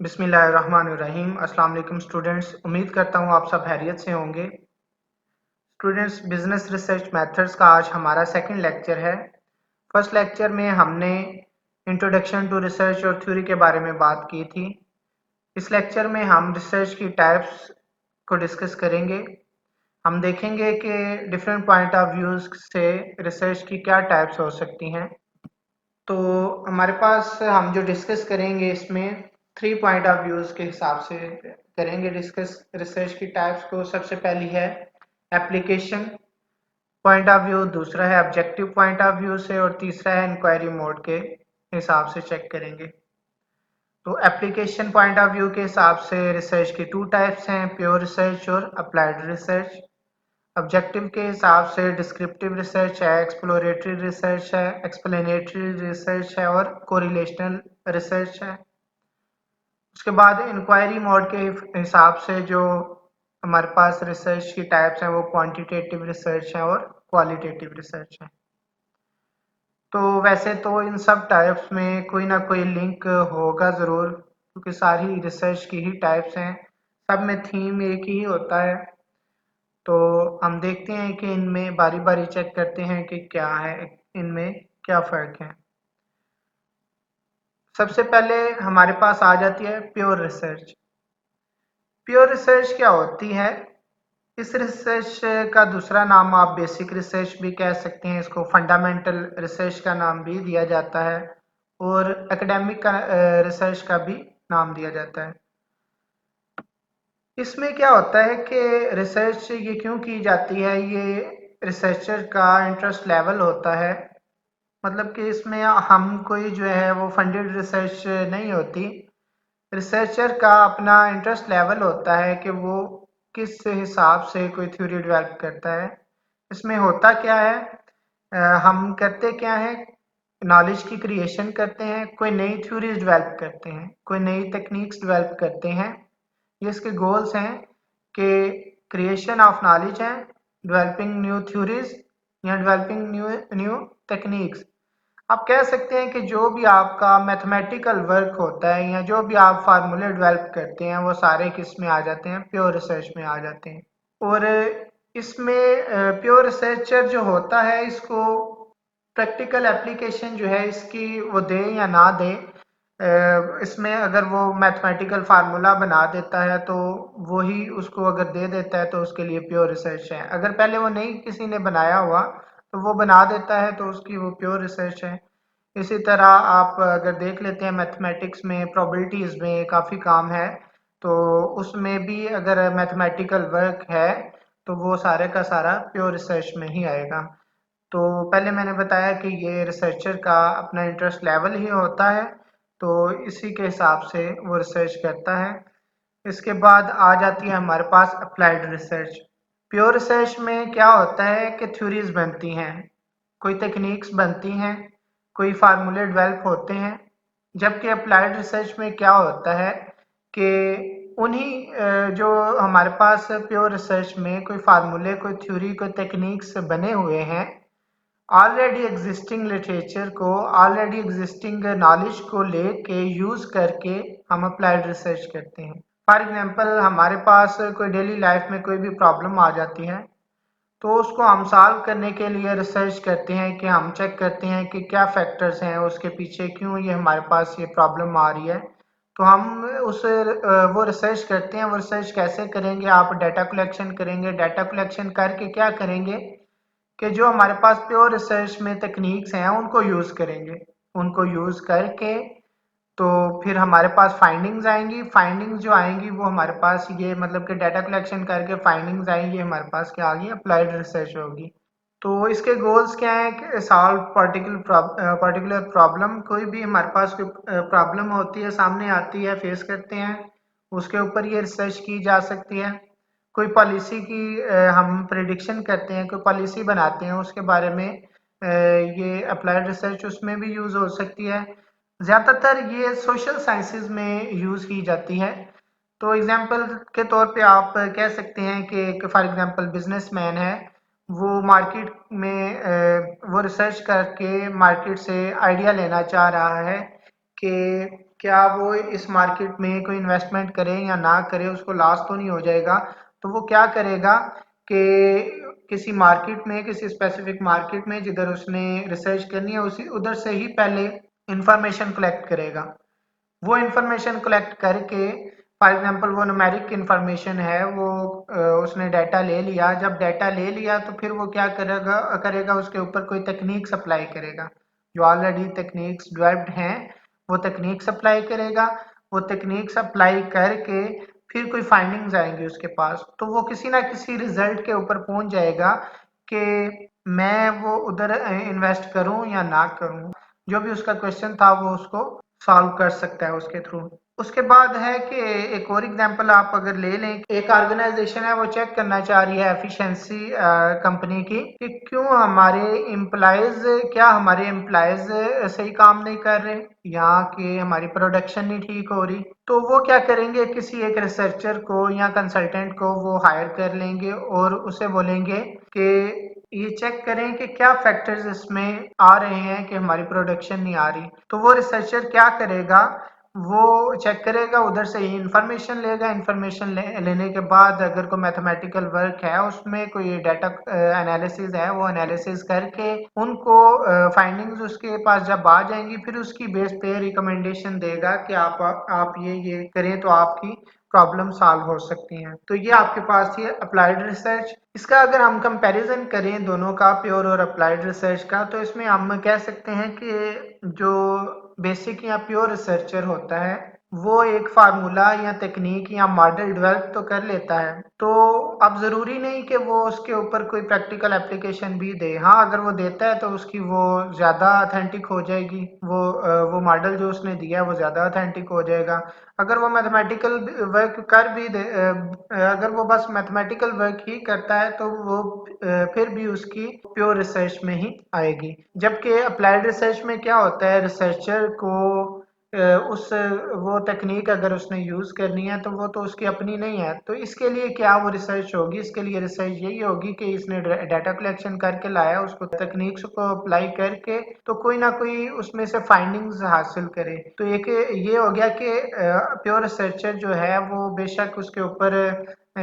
बिस्मिल्लाहिर्रहमानिर्रहीम। अस्सलाम वालेकुम स्टूडेंट्स, उम्मीद करता हूँ आप सब खैरियत से होंगे। स्टूडेंट्स, बिजनेस रिसर्च मेथड्स का आज हमारा सेकंड लेक्चर है। फर्स्ट लेक्चर में हमने इंट्रोडक्शन टू रिसर्च और थ्योरी के बारे में बात की थी। इस लेक्चर में हम रिसर्च की टाइप्स को डिस्कस करेंगे। हम देखेंगे कि डिफरेंट पॉइंट ऑफ व्यूज से रिसर्च की क्या टाइप्स हो सकती हैं। तो हमारे पास हम जो डिस्कस करेंगे इसमें 3 पॉइंट ऑफ व्यूज के हिसाब से करेंगे डिस्कस रिसर्च की टाइप्स को। सबसे पहली है एप्लीकेशन पॉइंट ऑफ व्यू, दूसरा है ऑब्जेक्टिव पॉइंट ऑफ व्यू से, और तीसरा है इंक्वायरी मोड के हिसाब से चेक करेंगे। तो एप्लीकेशन पॉइंट ऑफ व्यू के हिसाब से रिसर्च की 2 टाइप्स हैं, प्योर रिसर्च और अप्लाइड रिसर्च। ऑब्जेक्टिव के हिसाब से डिस्क्रिप्टिव रिसर्च है, एक्सप्लोरेटरी रिसर्च है, एक्सप्लेनेटरी रिसर्च है और कोरिलेशनल रिसर्च है। उसके बाद इंक्वायरी मोड के हिसाब से जो हमारे पास रिसर्च की टाइप्स हैं वो क्वांटिटेटिव रिसर्च है और क्वालिटेटिव रिसर्च है। तो वैसे तो इन सब टाइप्स में कोई ना कोई लिंक होगा ज़रूर, क्योंकि सारी रिसर्च की ही टाइप्स हैं, सब में थीम एक ही होता है। तो हम देखते हैं कि इनमें बारी बारी चेक करते हैं कि क्या है, इनमें क्या फ़र्क है। सबसे पहले हमारे पास आ जाती है प्योर रिसर्च। प्योर रिसर्च क्या होती है? इस रिसर्च का दूसरा नाम आप बेसिक रिसर्च भी कह सकते हैं, इसको फंडामेंटल रिसर्च का नाम भी दिया जाता है और एकेडमिक का रिसर्च का भी नाम दिया जाता है। इसमें क्या होता है कि रिसर्च ये क्यों की जाती है, ये रिसर्चर का इंटरेस्ट लेवल होता है। मतलब कि इसमें हम कोई जो है वो फंडेड रिसर्च नहीं होती। रिसर्चर का अपना इंटरेस्ट लेवल होता है कि वो किस हिसाब से कोई थ्योरी डेवलप करता है। इसमें होता क्या है, हम करते क्या है, नॉलेज की क्रिएशन करते हैं, कोई नई थ्योरीज डेवलप करते हैं, कोई नई टेक्निक्स डेवलप करते हैं। ये इसके गोल्स हैं कि क्रिएशन ऑफ नॉलेज है, डेवलपिंग न्यू थ्योरीज या डेवलपिंग न्यू न्यू टेक्निक्स। आप कह सकते हैं कि जो भी आपका मैथमेटिकल वर्क होता है या जो भी आप फार्मूले डेवलप करते हैं वो सारे किस में आ जाते हैं, प्योर रिसर्च में आ जाते हैं। और इसमें प्योर रिसर्चर जो होता है इसको प्रैक्टिकल एप्लीकेशन जो है इसकी वो दे या ना दे, इसमें अगर वो मैथमेटिकल फार्मूला बना देता है तो वो ही उसको अगर दे देता है तो उसके लिए प्योर रिसर्च है। अगर पहले वो नहीं किसी ने बनाया हुआ तो वो बना देता है तो उसकी वो प्योर रिसर्च है। इसी तरह आप अगर देख लेते हैं मैथमेटिक्स में प्रोबेबिलिटीज़ में काफ़ी काम है, तो उसमें भी अगर मैथमेटिकल वर्क है तो वो सारे का सारा प्योर रिसर्च में ही आएगा। तो पहले मैंने बताया कि ये रिसर्चर का अपना इंटरेस्ट लेवल ही होता है, तो इसी के हिसाब से वो रिसर्च करता है। इसके बाद आ जाती है हमारे पास अप्लाइड रिसर्च। प्योर रिसर्च में क्या होता है कि थ्योरीज बनती हैं, कोई टेक्निक्स बनती हैं, कोई फार्मूले डेवलप होते हैं। जबकि अप्लाइड रिसर्च में क्या होता है कि उन्हीं जो हमारे पास प्योर रिसर्च में कोई फार्मूले, कोई थ्योरी, कोई टेक्निक्स बने हुए हैं, ऑलरेडी एग्जिस्टिंग लिटरेचर को, ऑलरेडी एग्जिस्टिंग नॉलेज को लेके यूज़ करके हम अप्लाइड रिसर्च करते हैं। फॉर एग्जांपल हमारे पास कोई डेली लाइफ में कोई भी प्रॉब्लम आ जाती है तो उसको हम सॉल्व करने के लिए रिसर्च करते हैं कि हम चेक करते हैं कि क्या फैक्टर्स हैं उसके पीछे, क्यों ये हमारे पास ये प्रॉब्लम आ रही है। तो हम वो रिसर्च करते हैं। वो रिसर्च कैसे करेंगे, आप डाटा कलेक्शन करेंगे, डाटा कलेक्शन करके क्या करेंगे कि जो हमारे पास प्योर रिसर्च में टेक्निक्स हैं उनको यूज़ करेंगे। उनको यूज़ करके तो फिर हमारे पास फाइंडिंग्स आएंगी। फाइंडिंग्स जो आएंगी वो हमारे पास ये मतलब कि डाटा कलेक्शन करके फाइंडिंग्स आएंगी, हमारे पास क्या आ गई, अप्लाइड रिसर्च होगी। तो इसके गोल्स क्या हैं कि सॉल्व पर्टिकुलर प्रॉब्लम। कोई भी हमारे पास कोई प्रॉब्लम होती है, सामने आती है, फेस करते हैं, उसके ऊपर ये रिसर्च की जा सकती है। कोई पॉलिसी की हम प्रिडिक्शन करते हैं, कोई पॉलिसी बनाते हैं, उसके बारे में ये अप्लाइड रिसर्च उसमें भी यूज़ हो सकती है। ज़्यादातर ये सोशल साइंसेज में यूज़ की जाती है। तो एग्जांपल के तौर पे आप कह सकते हैं कि एक फॉर एग्जांपल बिजनेसमैन है, वो मार्केट में वो रिसर्च करके मार्केट से आइडिया लेना चाह रहा है कि क्या वो इस मार्केट में कोई इन्वेस्टमेंट करे या ना करे, उसको लॉस तो नहीं हो जाएगा। तो वो क्या करेगा कि किसी मार्केट में, किसी स्पेसिफिक मार्केट में जिधर उसने रिसर्च करनी है, उसी उधर से ही पहले इंफॉर्मेशन कलेक्ट करेगा। वो इंफॉर्मेशन कलेक्ट करके, फॉर एग्जांपल वो न्यूमेरिक इंफॉर्मेशन है, वो उसने डाटा ले लिया। जब डाटा ले लिया तो फिर वो क्या करेगा करेगा उसके ऊपर कोई तकनीक अप्लाई करेगा। जो ऑलरेडी तकनीक्स डेवलप्ड हैं वो तकनीक अप्लाई करेगा। वो तकनीक अप्लाई करके फिर कोई फाइंडिंग्स आएंगी उसके पास, तो वो किसी ना किसी रिजल्ट के ऊपर पहुंच जाएगा कि मैं वो उधर इन्वेस्ट करूं या ना करूं। जो भी उसका क्वेश्चन था वो उसको सॉल्व कर सकता है उसके थ्रू। उसके बाद है कि एक और एग्जांपल आप अगर ले लें, एक ऑर्गेनाइजेशन है वो चेक करना चाह रही है एफिशिएंसी कंपनी की कि क्यों हमारे एम्प्लॉयज सही काम नहीं कर रहे या कि हमारी प्रोडक्शन नहीं ठीक हो रही। तो वो क्या करेंगे, किसी एक रिसर्चर को या कंसल्टेंट को वो हायर कर लेंगे और उसे बोलेंगे कि ये चेक करें कि क्या फैक्टर्स इसमें आ रहे हैं कि हमारी प्रोडक्शन नहीं आ रही। तो वो रिसर्चर क्या करेगा, वो चेक करेगा, उधर से ही इंफॉर्मेशन लेगा। लेने के बाद अगर कोई मैथमेटिकल वर्क है, उसमें कोई डाटा एनालिसिस है, वो एनालिसिस करके उनको फाइंडिंग्स उसके पास जब आ जाएंगी, फिर उसकी बेस पे रिकमेंडेशन देगा कि आप ये करें तो आपकी प्रॉब्लम सॉल्व हो सकती हैं। तो ये आपके पास ही अप्लाइड रिसर्च। इसका अगर हम कंपैरिजन करें दोनों का, प्योर और अप्लाइड रिसर्च का, तो इसमें हम कह सकते हैं कि जो बेसिक या प्योर रिसर्चर होता है वो एक फार्मूला या तकनीक या मॉडल डेवलप तो कर लेता है। तो अब जरूरी नहीं कि वो उसके ऊपर कोई प्रैक्टिकल एप्लीकेशन भी दे। हाँ, अगर वो देता है तो उसकी वो ज़्यादा अथेंटिक हो जाएगी, वो मॉडल जो उसने दिया है वो ज़्यादा अथेंटिक हो जाएगा। अगर वो मैथमेटिकल वर्क कर भी दे, अगर वो बस मैथमेटिकल वर्क ही करता है तो वो फिर भी उसकी प्योर रिसर्च में ही आएगी। जबकि अप्लाइड रिसर्च में क्या होता है, रिसर्चर को उस वो तकनीक अगर उसने यूज़ करनी है तो वो तो उसकी अपनी नहीं है। तो इसके लिए क्या वो रिसर्च होगी, इसके लिए रिसर्च यही होगी कि इसने डाटा कलेक्शन करके लाया, उसको तकनीक्स को अप्लाई करके तो कोई ना कोई उसमें से फाइंडिंग्स हासिल करे। तो एक ये हो गया कि प्योर रिसर्चर जो है वो बेशक उसके ऊपर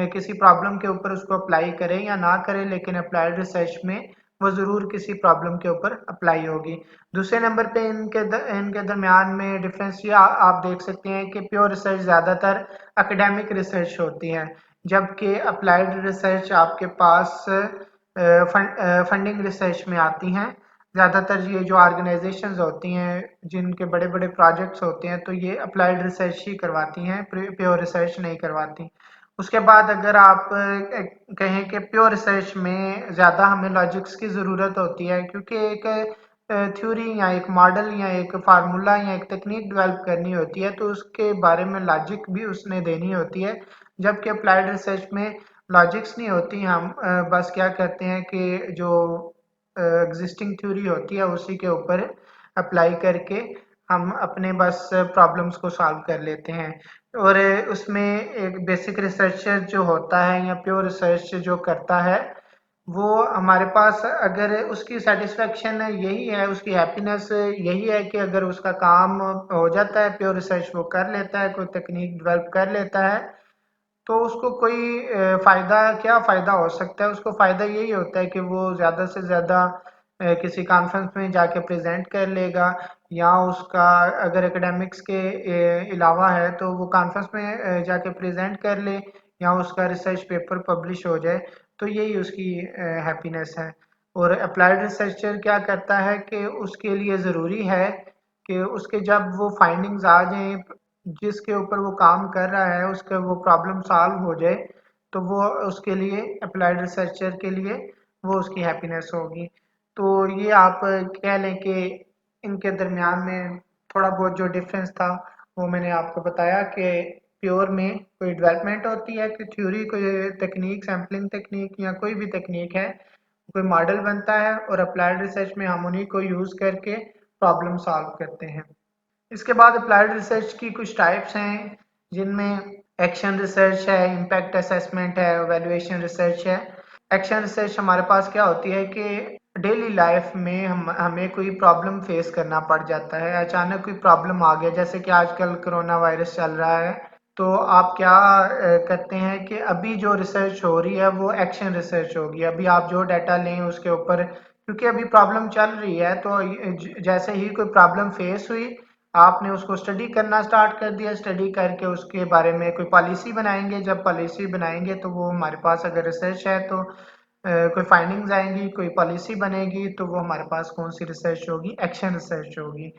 किसी प्रॉब्लम के ऊपर उसको अप्लाई करे या ना करे, लेकिन अप्लाइड रिसर्च में वो ज़रूर किसी प्रॉब्लम के ऊपर अप्लाई होगी। दूसरे नंबर पे इनके दरमियान में डिफरेंस ये आप देख सकते हैं कि प्योर रिसर्च ज़्यादातर एकेडमिक रिसर्च होती है, जबकि अप्लाइड रिसर्च आपके पास फंडिंग रिसर्च में आती हैं। ज़्यादातर ये जो ऑर्गेनाइजेशंस होती हैं जिनके बड़े बड़े प्रोजेक्ट्स होते हैं, तो ये अप्लाइड रिसर्च ही करवाती हैं, प्योर रिसर्च नहीं करवाती। उसके बाद अगर आप कहें कि प्योर रिसर्च में ज़्यादा हमें लॉजिक्स की ज़रूरत होती है, क्योंकि एक थ्योरी या एक मॉडल या एक फार्मूला या एक तकनीक डेवलप करनी होती है तो उसके बारे में लॉजिक भी उसने देनी होती है। जबकि अप्लाइड रिसर्च में लॉजिक्स नहीं होती। हम बस क्या करते हैं कि जो एग्जिस्टिंग थ्योरी होती है उसी के ऊपर अप्लाई करके हम अपने बस प्रॉब्लम्स को सॉल्व कर लेते हैं। और उसमें एक बेसिक रिसर्चर जो होता है या प्योर रिसर्च जो करता है, वो हमारे पास अगर उसकी सेटिस्फेक्शन यही है, उसकी हैप्पीनेस यही है कि अगर उसका काम हो जाता है, प्योर रिसर्च वो कर लेता है, कोई तकनीक डेवलप कर लेता है, तो उसको कोई फ़ायदा, क्या फ़ायदा हो सकता है, उसको फ़ायदा यही होता है कि वो ज़्यादा से ज़्यादा किसी कॉन्फ्रेंस में जाके प्रेजेंट कर लेगा, या उसका अगर एकेडमिक्स के अलावा है तो वो कॉन्फ्रेंस में जाके प्रेजेंट कर ले, या उसका रिसर्च पेपर पब्लिश हो जाए। तो यही उसकी हैप्पीनेस है। और अप्लाइड रिसर्चर क्या करता है कि उसके लिए ज़रूरी है कि उसके जब वो फाइंडिंग्स आ जाएं, जिसके ऊपर वो काम कर रहा है उसका वो प्रॉब्लम सॉल्व हो जाए, तो वो उसके लिए, अप्लाइड रिसर्चर के लिए, वो उसकी हैप्पीनेस होगी। तो ये आप कह लें कि इनके दरमियान में थोड़ा बहुत जो डिफरेंस था वो मैंने आपको बताया कि प्योर में कोई डेवलपमेंट होती है कि थ्योरी, कोई तकनीक, सैम्पलिंग तकनीक या कोई भी तकनीक है, कोई मॉडल बनता है, और अप्लाइड रिसर्च में हम उन्हीं को यूज़ करके प्रॉब्लम सॉल्व करते हैं। इसके बाद अप्लाइड रिसर्च की कुछ टाइप्स हैं जिनमें एक्शन रिसर्च है, इम्पैक्ट असेसमेंट है, वैल्यूएशन रिसर्च है। एक्शन रिसर्च हमारे पास क्या होती है कि डेली लाइफ में हमें कोई प्रॉब्लम फेस करना पड़ जाता है, अचानक कोई प्रॉब्लम आ गया, जैसे कि आजकल कोरोना वायरस चल रहा है, तो आप क्या करते हैं कि अभी जो रिसर्च हो रही है वो एक्शन रिसर्च होगी। अभी आप जो डाटा लें उसके ऊपर, क्योंकि अभी प्रॉब्लम चल रही है, तो जैसे ही कोई प्रॉब्लम फेस हुई, आपने उसको स्टडी करना स्टार्ट कर दिया, स्टडी करके उसके बारे में कोई पॉलिसी बनाएंगे। जब पॉलिसी बनाएंगे तो वो हमारे पास अगर रिसर्च है तो कोई फाइंडिंग्स आएंगी, कोई पॉलिसी बनेगी, तो वो हमारे पास कौन सी रिसर्च होगी? एक्शन रिसर्च होगी।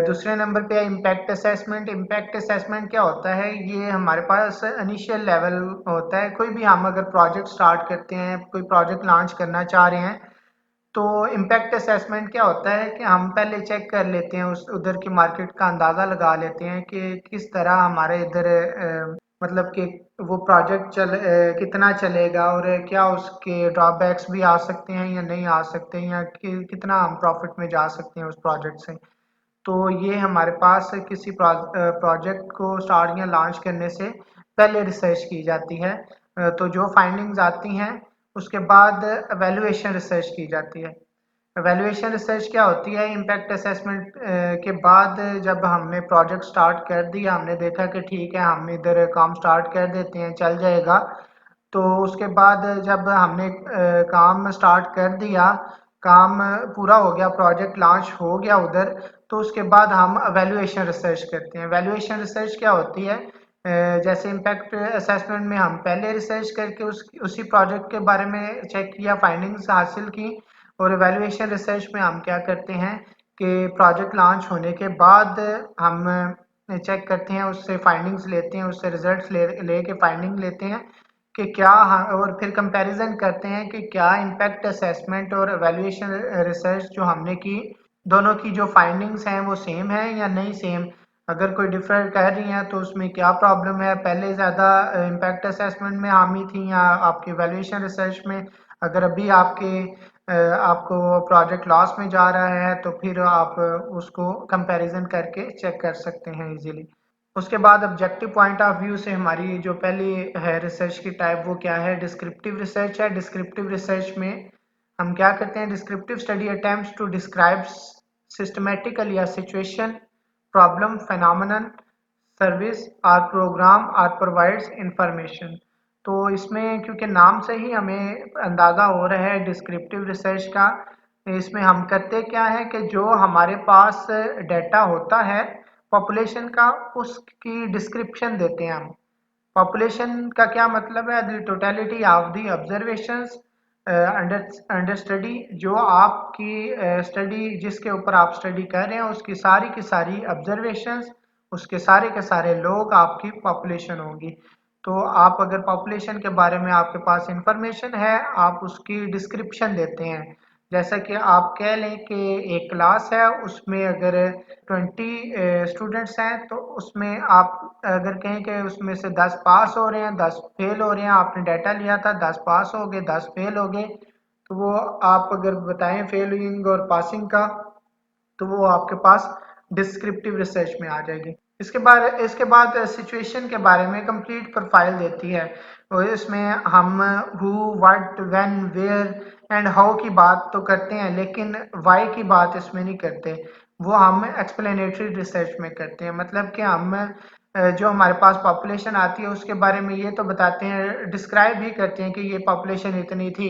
दूसरे नंबर पे है इम्पैक्ट असेसमेंट। इम्पैक्ट असेसमेंट क्या होता है? ये हमारे पास इनिशियल लेवल होता है। कोई भी हम अगर प्रोजेक्ट स्टार्ट करते हैं, कोई प्रोजेक्ट लॉन्च करना चाह रहे हैं, तो इम्पैक्ट असेसमेंट क्या होता है कि हम पहले चेक कर लेते हैं, उस उधर की मार्केट का अंदाज़ा लगा लेते हैं कि किस तरह हमारे इधर मतलब कि वो प्रोजेक्ट कितना चलेगा, और क्या उसके ड्रॉबैक्स भी आ सकते हैं या नहीं आ सकते हैं, या कितना हम प्रॉफिट में जा सकते हैं उस प्रोजेक्ट से। तो ये हमारे पास किसी प्रोजेक्ट को स्टार्ट या लॉन्च करने से पहले रिसर्च की जाती है। तो जो फाइंडिंग्स आती हैं उसके बाद एवेल्युएशन रिसर्च की जाती है। वैल्यूएशन रिसर्च क्या होती है? इम्पैक्ट असेसमेंट के बाद जब हमने प्रोजेक्ट स्टार्ट कर दिया, हमने देखा कि ठीक है, हम इधर काम स्टार्ट कर देते हैं, चल जाएगा, तो उसके बाद जब हमने काम स्टार्ट कर दिया, काम पूरा हो गया, प्रोजेक्ट लॉन्च हो गया उधर, तो उसके बाद हम वैल्यूएशन रिसर्च करते हैं। वैल्यूएशन रिसर्च क्या होती है? जैसे इम्पैक्ट असेसमेंट में हम पहले रिसर्च करके उसी प्रोजेक्ट के बारे में चेक किया, फाइंडिंग्स हासिल की, और इवैल्यूएशन रिसर्च में हम क्या करते हैं कि प्रोजेक्ट लॉन्च होने के बाद हम चेक करते हैं, उससे फाइंडिंग्स लेते हैं, उससे रिजल्ट्स लेके फाइंडिंग लेते हैं कि क्या और फिर कंपैरिजन करते हैं कि क्या इम्पैक्ट असेसमेंट और इवैल्यूएशन रिसर्च जो हमने की, दोनों की जो फाइंडिंग्स हैं वो सेम है या नहीं सेम। अगर कोई डिफरेंट कह रही हैं तो उसमें क्या प्रॉब्लम है, पहले ज़्यादा इम्पैक्ट असेसमेंट में हामी थी या आपकी इवैल्यूएशन रिसर्च में। अगर अभी आपको प्रोजेक्ट लॉस में जा रहा है तो फिर आप उसको कंपैरिजन करके चेक कर सकते हैं इजीली। उसके बाद ऑब्जेक्टिव पॉइंट ऑफ व्यू से हमारी जो पहली है रिसर्च की टाइप, वो क्या है? डिस्क्रिप्टिव रिसर्च है। डिस्क्रिप्टिव रिसर्च में हम क्या करते हैं? Descriptive study attempts to describe systematically a situation, problem, phenomenon, service और प्रोग्राम और प्रोवाइड्स इंफॉर्मेशन। तो इसमें क्योंकि नाम से ही हमें अंदाज़ा हो रहा है डिस्क्रिप्टिव रिसर्च का, इसमें हम करते क्या है कि जो हमारे पास डाटा होता है पॉपुलेशन का, उसकी डिस्क्रिप्शन देते हैं हम। पॉपुलेशन का क्या मतलब है? The totality of the observations under under study. जो आपकी स्टडी, जिसके ऊपर आप स्टडी कर रहे हैं, उसकी सारी की सारी ऑब्जर्वेशंस, उसके सारे के सारे लोग आपकी पॉपुलेशन होगी। तो आप अगर पॉपुलेशन के बारे में आपके पास इंफॉर्मेशन है, आप उसकी डिस्क्रिप्शन देते हैं। जैसा कि आप कह लें कि एक क्लास है, उसमें अगर 20 स्टूडेंट्स हैं, तो उसमें आप अगर कहें कि उसमें से 10 पास हो रहे हैं, 10 फेल हो रहे हैं, आपने डाटा लिया था 10 पास हो गए, 10 फेल हो गए, तो वो आप अगर बताएं फेलिंग और पासिंग का, तो वो आपके पास डिस्क्रिप्टिव रिसर्च में आ जाएगी। इसके बाद सिचुएशन के बारे में कंप्लीट प्रोफाइल देती है, और इसमें हम who, what, when, where and how की बात तो करते हैं, लेकिन वाई की बात इसमें नहीं करते। वो हम एक्सप्लेनेटरी रिसर्च में करते हैं। मतलब कि हम जो हमारे पास पॉपुलेशन आती है उसके बारे में ये तो बताते हैं, डिस्क्राइब भी करते हैं कि ये पॉपुलेशन इतनी थी,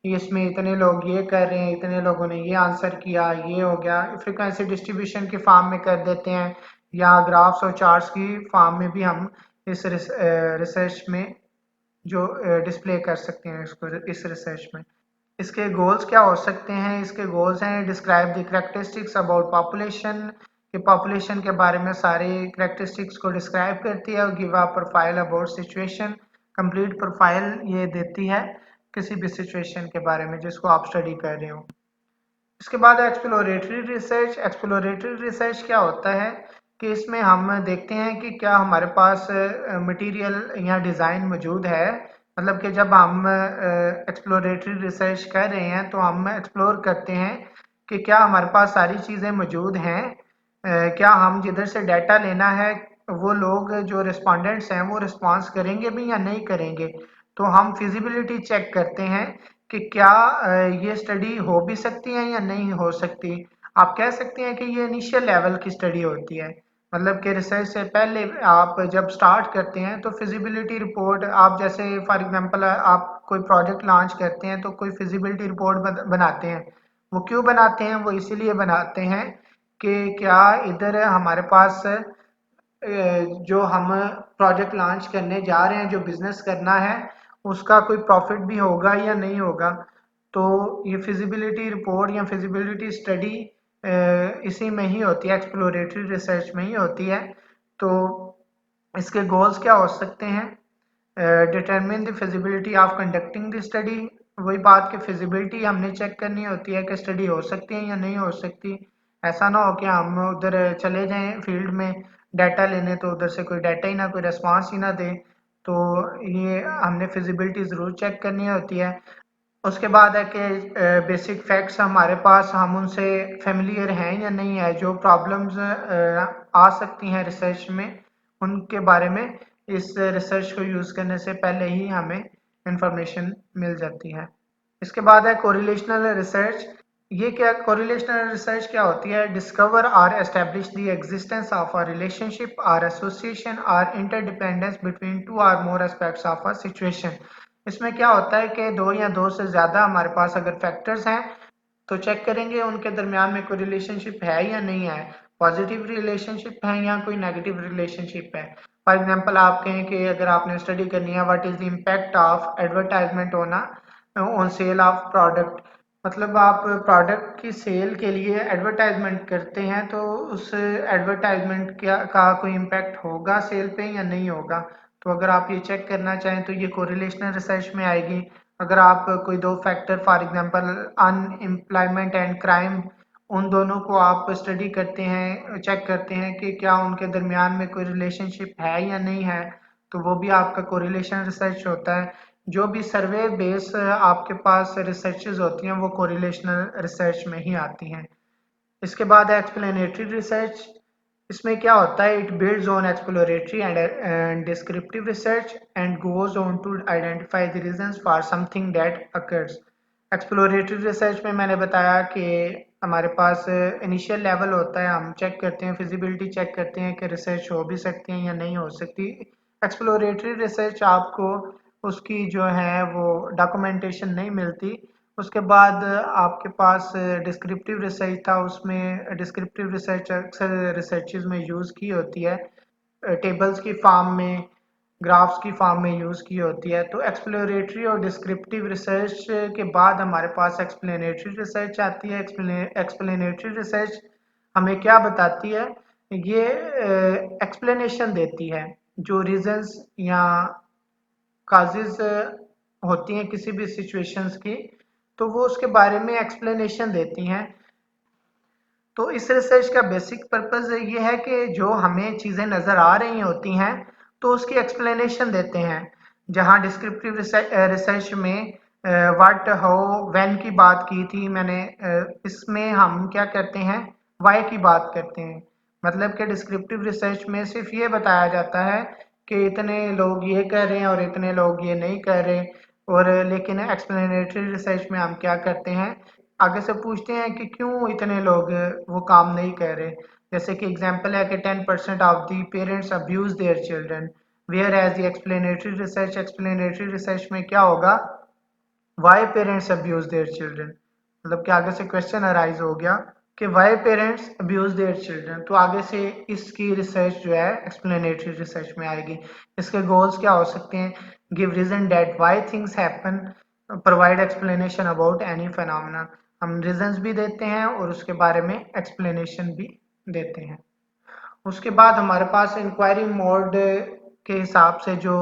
इसमें इतने लोग ये कर रहे हैं, इतने लोगों ने ये आंसर किया, ये हो गया। फ्रीक्वेंसी डिस्ट्रीब्यूशन की फॉर्म में कर देते हैं, या ग्राफ्स और चार्ट्स की फॉर्म में भी हम इस रिसर्च में जो डिस्प्ले कर सकते हैं इसको, इस रिसर्च में। इसके गोल्स क्या हो सकते हैं? इसके गोल्स हैं describe the characteristics about population, कि पॉपुलेशन के बारे में सारे करेक्टरिस्टिक्स को डिस्क्राइब करती है, और give a profile about situation, complete profile ये देती है किसी भी सिचुएशन के बारे में जिसको आप स्टडी कर रहे हो। इसके बाद एक्सप्लोरेटरी रिसर्च। एक्सप्लोरेटरी रिसर्च क्या होता है कि इसमें हम देखते हैं कि क्या हमारे पास मटेरियल या डिज़ाइन मौजूद है। मतलब कि जब हम एक्सप्लोरेटरी रिसर्च कर रहे हैं तो हम एक्सप्लोर करते हैं कि क्या हमारे पास सारी चीज़ें मौजूद हैं, क्या हम जिधर से डाटा लेना है, वो लोग जो रिस्पोंडेंट्स हैं वो रिस्पॉन्स करेंगे भी या नहीं करेंगे। तो हम फिजिबिलिटी चेक करते हैं कि क्या ये स्टडी हो भी सकती है या नहीं हो सकती। आप कह सकते हैं कि ये इनिशियल लेवल की स्टडी होती है, मतलब कि रिसर्च से पहले आप जब स्टार्ट करते हैं तो फिजिबिलिटी रिपोर्ट, आप जैसे फॉर एग्जांपल आप कोई प्रोजेक्ट लॉन्च करते हैं तो कोई फिजिबिलिटी रिपोर्ट बनाते हैं। वो क्यों बनाते हैं? वो इसीलिए बनाते हैं कि क्या इधर हमारे पास जो हम प्रोजेक्ट लॉन्च करने जा रहे हैं, जो बिजनेस करना है, उसका कोई प्रॉफिट भी होगा या नहीं होगा। तो ये फिजिबिलिटी रिपोर्ट या फिजिबिलिटी स्टडी इसी में ही होती है, एक्सप्लोरेटरी रिसर्च में ही होती है। तो इसके गोल्स क्या हो सकते हैं? Determine the feasibility of conducting the study, वही बात कि फिजिबिलिटी हमने चेक करनी होती है कि स्टडी हो सकती है या नहीं हो सकती। ऐसा ना हो कि हम उधर चले जाएं फील्ड में डाटा लेने, तो उधर से कोई डाटा ही ना, कोई रिस्पांस ही ना दे। तो ये हमने फिजिबिलिटी ज़रूर चेक करनी होती है। उसके बाद है कि बेसिक फैक्ट्स हमारे पास, हम उनसे फेमिलियर हैं या नहीं है, जो प्रॉब्लम्स आ सकती हैं रिसर्च में, उनके बारे में इस रिसर्च को यूज़ करने से पहले ही हमें इंफॉर्मेशन मिल जाती है। इसके बाद है कोरिलेशनल रिसर्च। ये क्या, कोरिलेशनल रिसर्च क्या होती है? डिस्कवर और establish the existence of a relationship और एसोसिएशन और इंटरडिपेंडेंस बिटवीन टू और मोर एस्पेक्ट्स ऑफ अ सिचुएशन। इसमें क्या होता है कि दो या दो से ज़्यादा हमारे पास अगर फैक्टर्स हैं तो चेक करेंगे उनके दरमियान में कोई रिलेशनशिप है या नहीं है, पॉजिटिव रिलेशनशिप है या कोई नेगेटिव रिलेशनशिप है। फॉर एग्जांपल आप कहें कि अगर आपने स्टडी करनी है what is the impact of advertisement on sale of product, मतलब आप प्रोडक्ट की सेल के लिए एडवर्टाइजमेंट करते हैं तो उस एडवर्टाइजमेंट का कोई इम्पैक्ट होगा सेल पे या नहीं होगा। तो अगर आप ये चेक करना चाहें तो ये कोरिलेशनल रिसर्च में आएगी। अगर आप कोई दो factor for example unemployment and crime, उन दोनों को आप स्टडी करते हैं, चेक करते हैं कि क्या उनके दरमियान में कोई रिलेशनशिप है या नहीं है, तो वो भी आपका कोरिलेशन रिसर्च होता है। जो भी सर्वे बेस आपके पास रिसर्चेज होती हैं वो कोरिलेशनल रिसर्च में ही आती हैं। इसके बाद है एक्सप्लेनेटरी रिसर्च। इसमें क्या होता है? It builds on exploratory and descriptive research and goes on to identify the reasons for something that occurs. Exploratory research में मैंने बताया कि हमारे पास इनिशियल लेवल होता है, हम चेक करते हैं, फिजिबिलिटी चेक करते हैं कि रिसर्च हो भी सकती है या नहीं हो सकती। एक्सप्लोरेटरी रिसर्च आपको उसकी जो है वो डॉक्यूमेंटेशन नहीं मिलती। उसके बाद आपके पास डिस्क्रिप्टिव रिसर्च था, उसमें डिस्क्रिप्टिव रिसर्च अक्सर रिसर्चेज में यूज़ की होती है, टेबल्स की फॉर्म में, ग्राफ्स की फॉर्म में यूज़ की होती है। तो एक्सप्लोरेटरी और डिस्क्रिप्टिव रिसर्च के बाद हमारे पास एक्सप्लेनेटरी रिसर्च आती है। एक्सप्लेनेटरी रिसर्च हमें क्या बताती है? ये एक्सप्लेनेशन देती है, जो रीजंस या काजेज होती हैं किसी भी सिचुएशंस की, तो वो उसके बारे में एक्सप्लेनेशन देती हैं। तो इस रिसर्च का बेसिक पर्पस ये है कि जो हमें चीज़ें नज़र आ रही होती हैं तो उसकी एक्सप्लेनेशन देते हैं। जहाँ डिस्क्रिप्टिव रिसर्च में व्हाट, हाउ, व्हेन की बात की थी मैंने, इसमें हम क्या करते हैं? वाई की बात करते हैं। मतलब कि डिस्क्रिप्टिव रिसर्च में सिर्फ ये बताया जाता है कि इतने लोग ये कर रहे हैं और इतने लोग ये नहीं कर रहे। और लेकिन एक्सप्लेनेटरी रिसर्च में हम क्या करते हैं? आगे से पूछते हैं कि क्यों इतने लोग वो काम नहीं कर रहे। जैसे कि एग्जांपल है कि 10% of the parents abuse their children, whereas the explanatory research में क्या होगा? Why parents abuse their children, मतलब कि आगे से क्वेश्चन अराइज हो गया कि why parents abuse their children, तो आगे से इसकी रिसर्च जो है एक्सप्लेनेटरी रिसर्च में आएगी। इसके गोल्स क्या हो सकते हैं? Give reason that why things happen, provide explanation about any phenomena, हम रीजंस भी देते हैं और उसके बारे में एक्सप्लेनेशन भी देते हैं। उसके बाद हमारे पास इंक्वायरी मोड के हिसाब से जो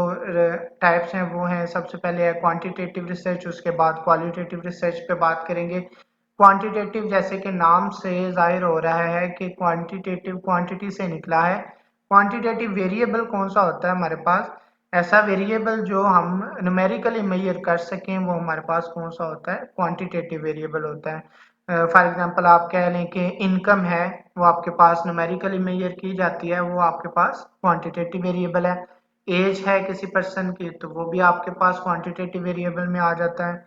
टाइप्स हैं वो हैं, सबसे पहले है क्वांटिटेटिव रिसर्च, उसके बाद क्वालिटेटिव रिसर्च पे बात करेंगे। क्वांटिटेटिव जैसे कि नाम से जाहिर हो रहा है कि क्वांटिटेटिव क्वांटिटी से निकला है। क्वांटिटेटिव वेरिएबल कौन सा होता है हमारे पास? ऐसा वेरिएबल जो हम न्यूमेरिकली मेजर कर सकें वो हमारे पास कौन सा होता है? क्वांटिटेटिव वेरिएबल होता है। फॉर एग्जांपल आप कह लें कि इनकम है, वो आपके पास न्यूमेरिकली मेजर की जाती है, वो आपके पास क्वांटिटेटिव वेरिएबल है। एज है किसी पर्सन की तो वो भी आपके पास क्वांटिटेटिव वेरिएबल में आ जाता है।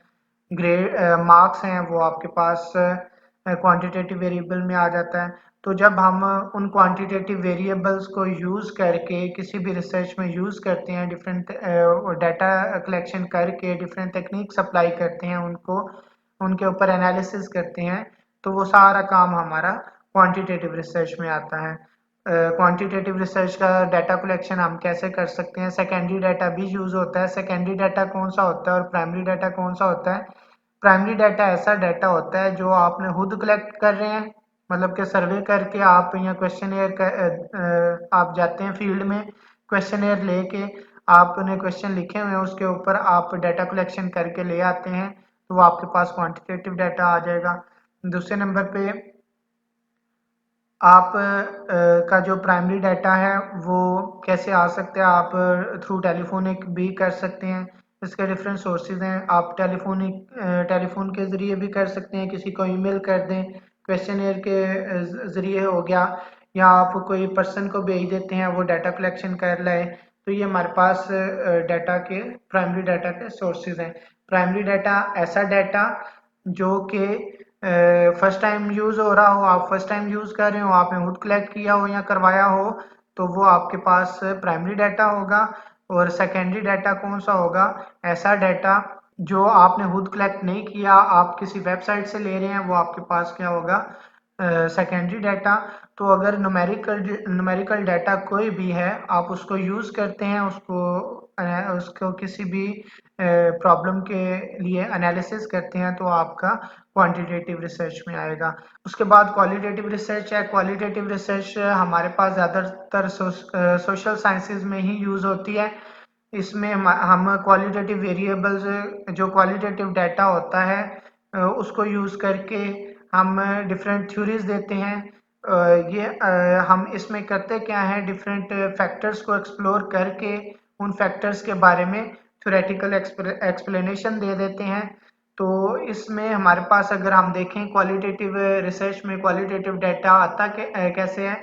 ग्रेड मार्क्स हैं वो आपके पास क्वांटिटेटिव वेरिएबल में आ जाता है। तो जब हम उन क्वांटिटेटिव वेरिएबल्स को यूज़ करके किसी भी रिसर्च में यूज़ करते हैं, डिफरेंट डाटा कलेक्शन करके डिफरेंट टेक्निक्स अप्लाई करते हैं, उनको उनके ऊपर एनालिसिस करते हैं, तो वो सारा काम हमारा क्वांटिटेटिव रिसर्च में आता है। क्वांटिटेटिव रिसर्च का डाटा कलेक्शन हम कैसे कर सकते हैं, सेकेंडरी डाटा भी यूज़ होता है। सेकेंडरी डाटा कौन सा होता है और प्राइमरी डाटा कौन सा होता है? प्राइमरी डाटा ऐसा डाटा होता है जो आपने खुद कलेक्ट कर रहे हैं, मतलब कि सर्वे करके आप या क्वेश्चन आप जाते हैं फील्ड में, क्वेश्चन लेके आपने क्वेश्चन लिखे हुए हैं, उसके ऊपर आप डाटा कलेक्शन करके ले आते हैं, तो वो आपके पास क्वांटिटेटिव डाटा आ जाएगा। दूसरे नंबर पे आप का जो प्राइमरी डाटा है वो कैसे आ सकते हैं, आप थ्रू टेलीफोनिक भी कर सकते हैं। इसके डिफरेंट सोर्सेज हैं, आप टेलीफोन के ज़रिए भी कर सकते हैं, किसी को ईमेल कर दें, क्वेश्चनियर के ज़रिए हो गया, या आप कोई पर्सन को भेज देते हैं वो डाटा कलेक्शन कर लाए। तो ये हमारे पास डाटा के प्राइमरी डाटा के सोर्सेज हैं। प्राइमरी डाटा ऐसा डाटा जो कि फर्स्ट टाइम यूज़ हो रहा हो, आप फर्स्ट टाइम यूज़ कर रहे हो, आपने खुद कलेक्ट किया हो या करवाया हो, तो वो आपके पास प्राइमरी डाटा होगा। और सेकेंडरी डाटा कौन सा होगा? ऐसा डाटा जो आपने खुद कलेक्ट नहीं किया, आप किसी वेबसाइट से ले रहे हैं, वो आपके पास क्या होगा? Secondary data. तो अगर न्यूमेरिकल डाटा कोई भी है, आप उसको यूज़ करते हैं, उसको किसी भी प्रॉब्लम के लिए एनालिसिस करते हैं, तो आपका क्वांटिटेटिव रिसर्च में आएगा। उसके बाद क्वालिटेटिव रिसर्च है। क्वालिटेटिव रिसर्च हमारे पास ज़्यादातर सोशल साइंसेज में ही यूज़ होती है। इसमें हम क्वालिटेटिव वेरिएबल्स, जो क्वालिटेटिव डाटा होता है, उसको यूज़ करके हम डिफरेंट थ्योरीज देते हैं। हम इसमें करते क्या है, डिफरेंट फैक्टर्स को एक्सप्लोर करके उन फैक्टर्स के बारे में थ्योरेटिकल एक्सप्लेनेशन दे देते हैं। तो इसमें हमारे पास अगर हम देखें क्वालिटेटिव रिसर्च में क्वालिटेटिव डाटा आता कैसे है।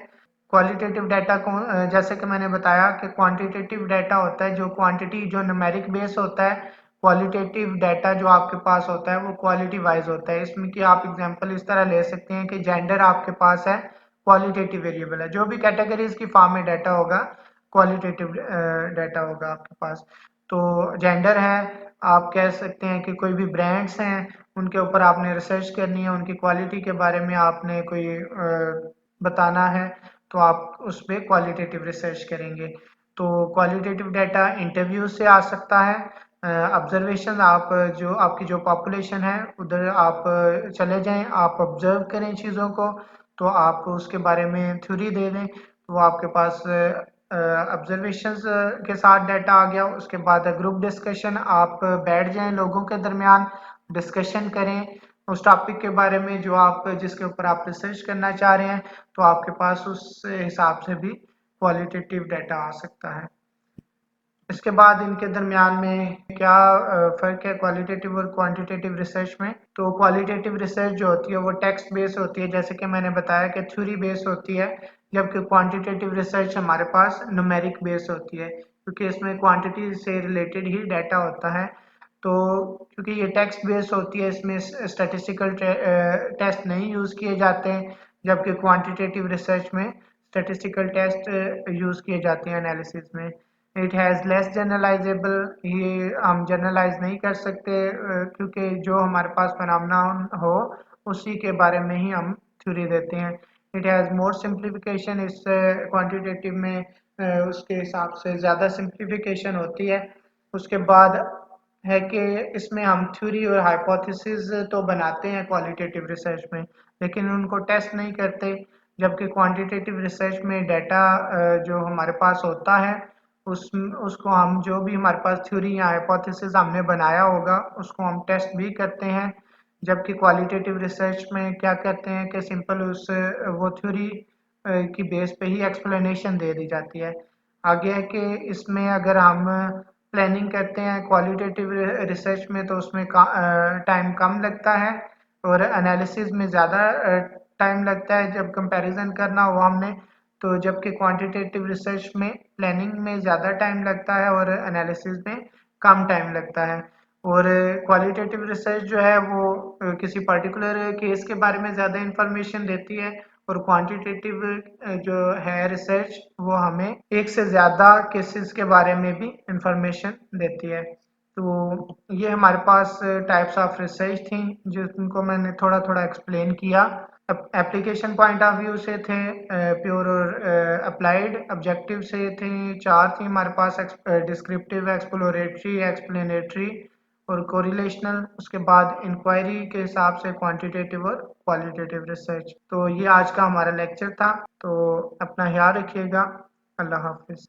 क्वालिटेटिव डाटा को जैसे कि मैंने बताया कि क्वांटिटेटिव डाटा होता है जो क्वांटिटी, जो न्यूमेरिक बेस होता है। क्वालिटेटिव डाटा जो आपके पास होता है वो क्वालिटी वाइज होता है। इसमें कि आप एग्जांपल इस तरह ले सकते हैं कि जेंडर आपके पास है, क्वालिटेटिव वेरिएबल है। जो भी कैटेगरीज की फॉर्म में डाटा होगा, क्वालिटेटिव डाटा होगा आपके पास। तो जेंडर है, आप कह सकते हैं कि कोई भी ब्रांड्स हैं, उनके ऊपर आपने रिसर्च करनी है, उनकी क्वालिटी के बारे में आपने कोई बताना है, तो आप उस पर क्वालिटेटिव रिसर्च करेंगे। तो क्वालिटेटिव डाटा इंटरव्यू से आ सकता है। ऑब्जर्वेशन, आप जो आपकी जो पॉपुलेशन है उधर आप चले जाएं, आप ऑब्जर्व करें चीज़ों को, तो आप उसके बारे में थ्योरी दे दें, तो वो आपके पास ऑब्जर्वेशंस के साथ डाटा आ गया। उसके बाद ग्रुप डिस्कशन, आप बैठ जाएं, लोगों के दरमियान डिस्कशन करें उस टॉपिक के बारे में जो आप जिसके ऊपर आप रिसर्च करना चाह रहे हैं, तो आपके पास उस हिसाब से भी क्वालिटेटिव डाटा आ सकता है। इसके बाद इनके दरमियान में क्या फ़र्क है क्वालिटेटिव और क्वांटिटेटिव रिसर्च में? तो क्वालिटेटिव रिसर्च जो होती है वो टेक्स्ट बेस होती है, जैसे कि मैंने बताया कि थ्योरी बेस होती है, जबकि क्वांटिटेटिव रिसर्च हमारे पास न्यूमेरिक बेस होती है, क्योंकि इसमें क्वांटिटी से रिलेटेड ही डाटा होता है। तो क्योंकि ये टेक्स्ट बेस होती है, इसमें स्टैटिस्टिकल टेस्ट नहीं यूज़ किए जाते हैं, जबकि क्वांटिटेटिव रिसर्च में स्टैटिस्टिकल टेस्ट यूज़ किए जाते हैं एनालिसिस में। इट हैज़ लेस जनरलाइजेबल, ये हम जनरलाइज नहीं कर सकते, क्योंकि जो हमारे पास फिनोमेनन हो उसी के बारे में ही हम थ्योरी देते हैं। इट हैज़ मोर सिंप्लीफिकेशन, इस क्वांटिटेटिव में उसके हिसाब से ज़्यादा सिंप्लीफिकेशन होती है। उसके बाद है कि इसमें हम थ्योरी और हाइपोथेसिस तो बनाते हैं क्वालिटेटिव रिसर्च में, लेकिन उनको टेस्ट नहीं करते। जबकि क्वांटिटेटिव रिसर्च में डाटा जो हमारे पास होता है, उसको हम जो भी हमारे पास थ्योरी या हाइपोथेसिस हमने बनाया होगा उसको हम टेस्ट भी करते हैं। जबकि क्वालिटेटिव रिसर्च में क्या करते हैं कि सिंपल उस वो थ्योरी की बेस पे ही एक्सप्लेनेशन दे दी जाती है। आगे है कि इसमें अगर हम प्लानिंग करते हैं क्वालिटेटिव रिसर्च में, तो उसमें टाइम कम लगता है और एनालिसिस में ज़्यादा टाइम लगता है जब कंपैरिजन करना हो हमने। तो जबकि क्वांटिटेटिव रिसर्च में प्लानिंग में ज़्यादा टाइम लगता है और एनालिसिस में कम टाइम लगता है। और क्वालिटेटिव रिसर्च जो है वो किसी पर्टिकुलर केस के बारे में ज़्यादा इंफॉर्मेशन देती है, और क्वांटिटेटिव जो है रिसर्च वो हमें एक से ज़्यादा केसेस के बारे में भी इंफॉर्मेशन देती है। तो ये हमारे पास टाइप्स ऑफ रिसर्च थी जिनको मैंने थोड़ा थोड़ा एक्सप्लेन किया। एप्लीकेशन पॉइंट ऑफ व्यू से थे प्योर और अप्लाइड, ऑब्जेक्टिव से थे चार थी हमारे पास, डिस्क्रिप्टिव, एक्सप्लोरेटरी, एक्सप्लेनेटरी और कोरिलेशनल। उसके बाद इंक्वायरी के हिसाब से क्वांटिटेटिव और क्वालिटेटिव रिसर्च। तो ये आज का हमारा लेक्चर था। तो अपना ख्याल रखिएगा। अल्लाह हाफिज।